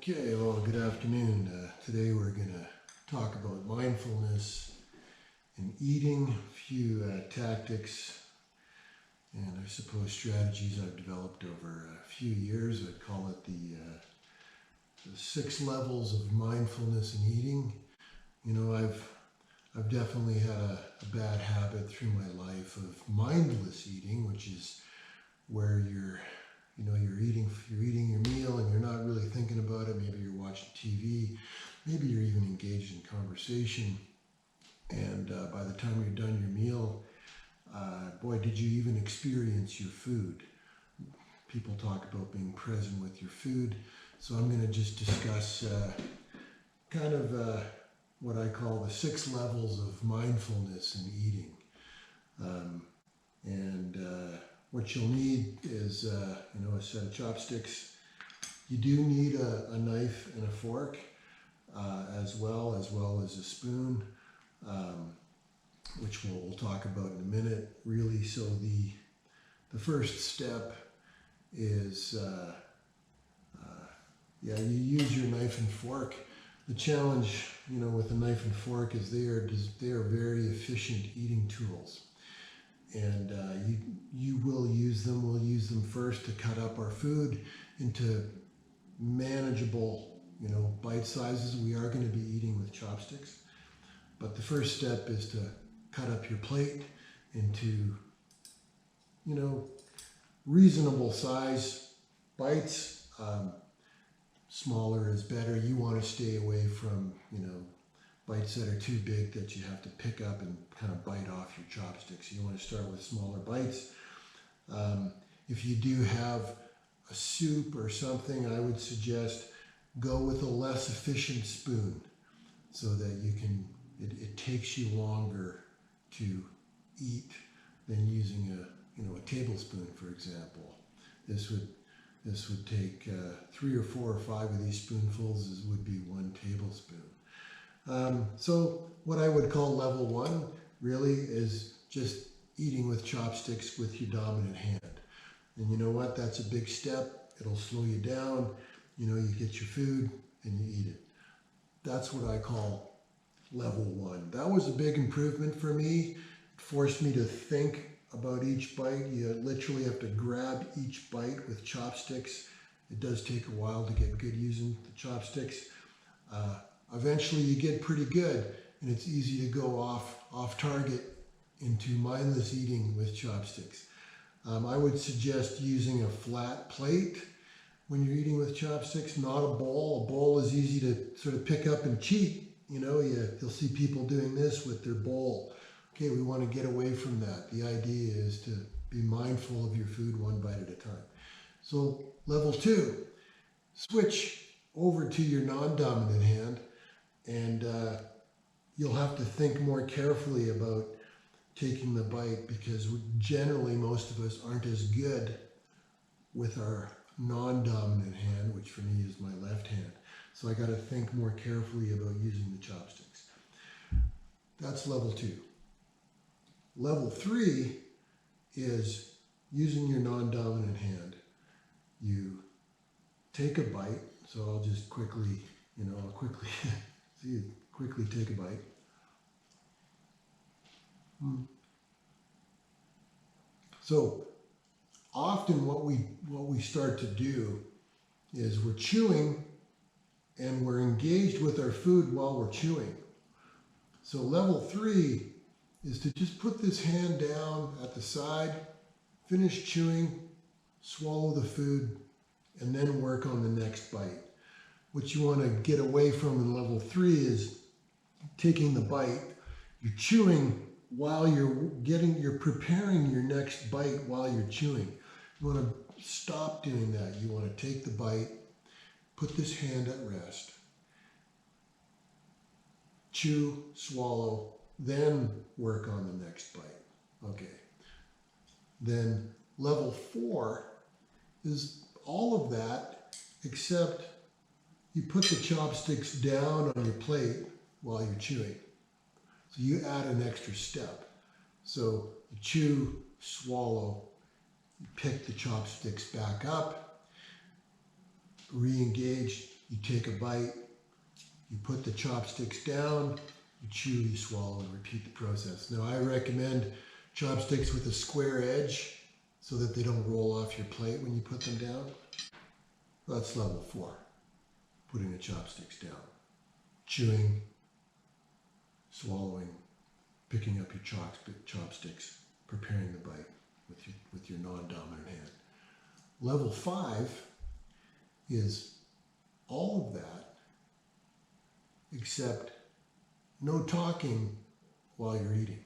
Okay, well, good afternoon. Today we're going to talk about mindfulness in eating, a few tactics and I suppose strategies I've developed over a few years. I'd call it the 6 levels of mindfulness in eating. You know, I've definitely had a bad habit through my life of mindless eating, which is where you're eating your meal and you're not really thinking about it. Maybe you're watching TV, maybe you're even engaged in conversation. And by the time you're done your meal, boy, did you even experience your food. People talk about being present with your food. So I'm going to just discuss what I call the 6 levels of mindfulness in eating. What you'll need is, a set of chopsticks. You do need a knife and a fork, as well as a spoon, which we'll talk about in a minute. Really, so the first step is, you use your knife and fork. The challenge, with a knife and fork is they are very efficient eating tools. And you will use them. We'll use them first to cut up our food into manageable, bite sizes. We are going to be eating with chopsticks. But the first step is to cut up your plate into, reasonable size bites. Smaller is better. You want to stay away from, bites that are too big that you have to pick up and kind of bite off your chopsticks. You want to start with smaller bites. If you do have a soup or something, I would suggest go with a less efficient spoon so that it takes you longer to eat than using a tablespoon, for example. This would take 3 or 4 or 5 of these spoonfuls would be 1 tablespoon. So what I would call level 1 really is just eating with chopsticks with your dominant hand. And you know what? That's a big step. It'll slow you down. You get your food and you eat it. That's what I call level 1. That was a big improvement for me. It forced me to think about each bite. You literally have to grab each bite with chopsticks. It does take a while to get good using the chopsticks. Eventually you get pretty good and it's easy to go off target into mindless eating with chopsticks. I would suggest using a flat plate when you're eating with chopsticks, not a bowl. A bowl is easy to sort of pick up and cheat. You'll see people doing this with their bowl. Okay, we want to get away from that. The idea is to be mindful of your food 1 bite at a time. So level 2, switch over to your non-dominant hand. And you'll have to think more carefully about taking the bite because generally most of us aren't as good with our non-dominant hand, which for me is my left hand. So I got to think more carefully about using the chopsticks. That's level 2. Level 3 is using your non-dominant hand. You take a bite. So I'll just quickly quickly take a bite. So often what we start to do is we're chewing and we're engaged with our food while we're chewing. So level 3 is to just put this hand down at the side, finish chewing, swallow the food, and then work on the next bite. What you want to get away from in level 3 is taking the bite. You're chewing while you're preparing your next bite while you're chewing. You want to stop doing that. You want to take the bite, put this hand at rest, chew, swallow, then work on the next bite. Okay. Then level 4 is all of that except you put the chopsticks down on your plate while you're chewing. So you add an extra step. So you chew, swallow, you pick the chopsticks back up, re-engage, you take a bite, you put the chopsticks down, you chew, you swallow, and repeat the process. Now I recommend chopsticks with a square edge so that they don't roll off your plate when you put them down. That's level 4, putting the chopsticks down. Chewing, swallowing, picking up your chopsticks, preparing the bite with your non-dominant hand. Level 5 is all of that, except no talking while you're eating.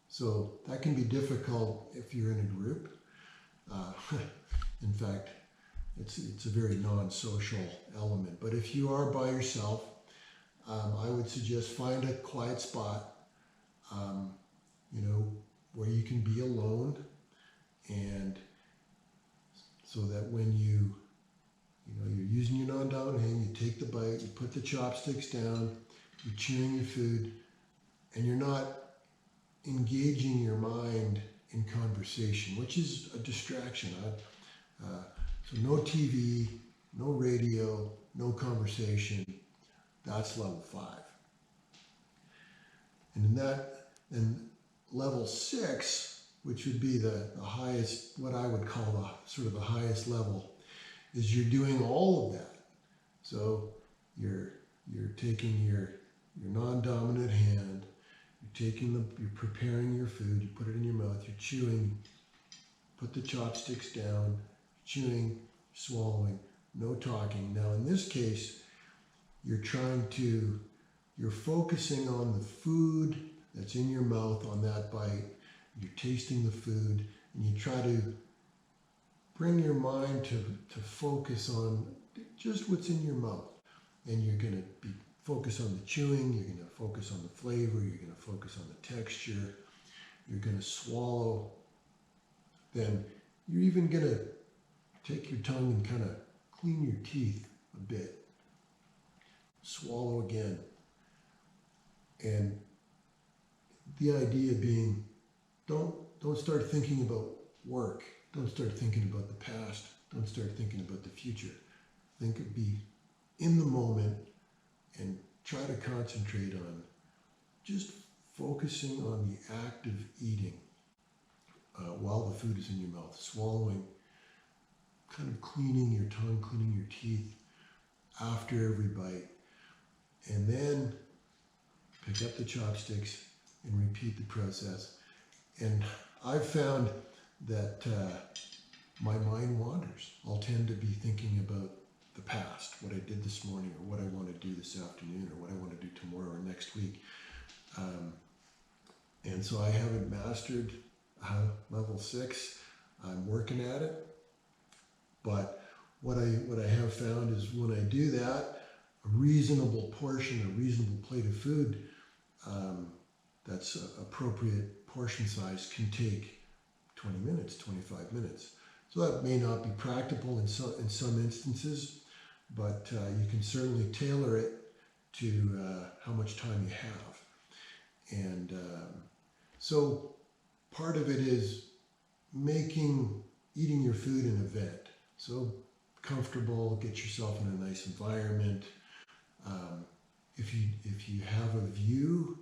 So that can be difficult if you're in a group. In fact, it's a very non-social element. But if you are by yourself, I would suggest find a quiet spot, where you can be alone, and so that when you're using your non-dominant hand, you take the bite, you put the chopsticks down, you're chewing your food, and you're not engaging your mind in conversation, which is a distraction. So no TV, no radio, no conversation. That's level 5. And level 6, which would be the highest, what I would call the higest level, is you're doing all of that. So you're taking your non-dominant hand, you're preparing your food, you put it in your mouth, you're chewing, put the chopsticks down, chewing, swallowing, no talking. Now in this case, you're focusing on the food that's in your mouth on that bite. You're tasting the food, and you try to bring your mind to focus on just what's in your mouth. And you're going to focus on the chewing, you're going to focus on the flavor, you're going to focus on the texture, you're going to swallow. Then you're even going to take your tongue and kind of clean your teeth a bit. Swallow again. And the idea being, don't start thinking about work. Don't start thinking about the past. Don't start thinking about the future. Be in the moment and try to concentrate on just focusing on the act of eating while the food is in your mouth. Swallowing, kind of cleaning your tongue, cleaning your teeth after every bite. And then pick up the chopsticks and repeat the process. And I've found that my mind wanders. I'll tend to be thinking about the past, what I did this morning, or what I want to do this afternoon, or what I want to do tomorrow or next week. And so I haven't mastered level 6. I'm working at it. But what I have found is when I do that, a reasonable portion, a reasonable plate of food that's appropriate portion size can take 20 minutes, 25 minutes. So that may not be practical in some instances, but you can certainly tailor it to how much time you have. And so part of it is making eating your food an event. So comfortable, get yourself in a nice environment. If you have a view,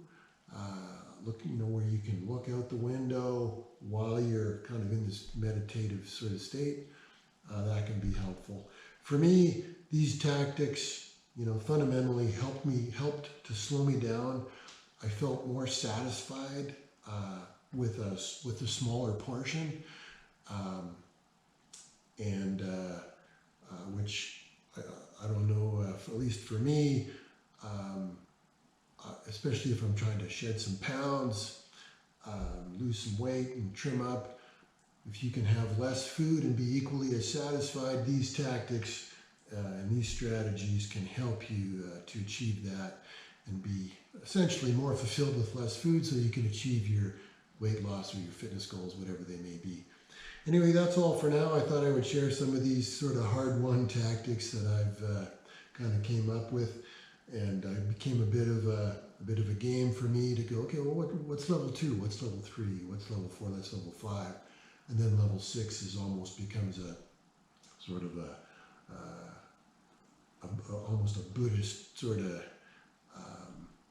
where you can look out the window while you're kind of in this meditative sort of state, that can be helpful. For me, these tactics, fundamentally helped to slow me down. I felt more satisfied with a smaller portion, which I don't know, at least for me, especially if I'm trying to shed some pounds, lose some weight and trim up. If you can have less food and be equally as satisfied, these tactics and these strategies can help you to achieve that and be essentially more fulfilled with less food so you can achieve your weight loss or your fitness goals, whatever they may be. Anyway, that's all for now. I thought I would share some of these sort of hard-won tactics that I've kind of came up with, and it became a bit of a game for me to go, okay, well, what's level 2? What's level 3? What's level 4? That's level 5. And then level 6 almost becomes a sort of a almost a Buddhist sort of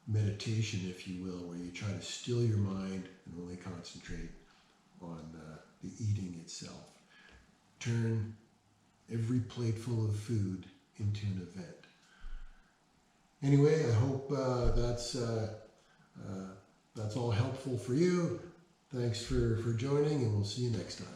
meditation, if you will, where you try to still your mind and only concentrate on the eating itself. Turn every plateful of food into an event. Anyway, I hope that's all helpful for you. Thanks for joining, and we'll see you next time.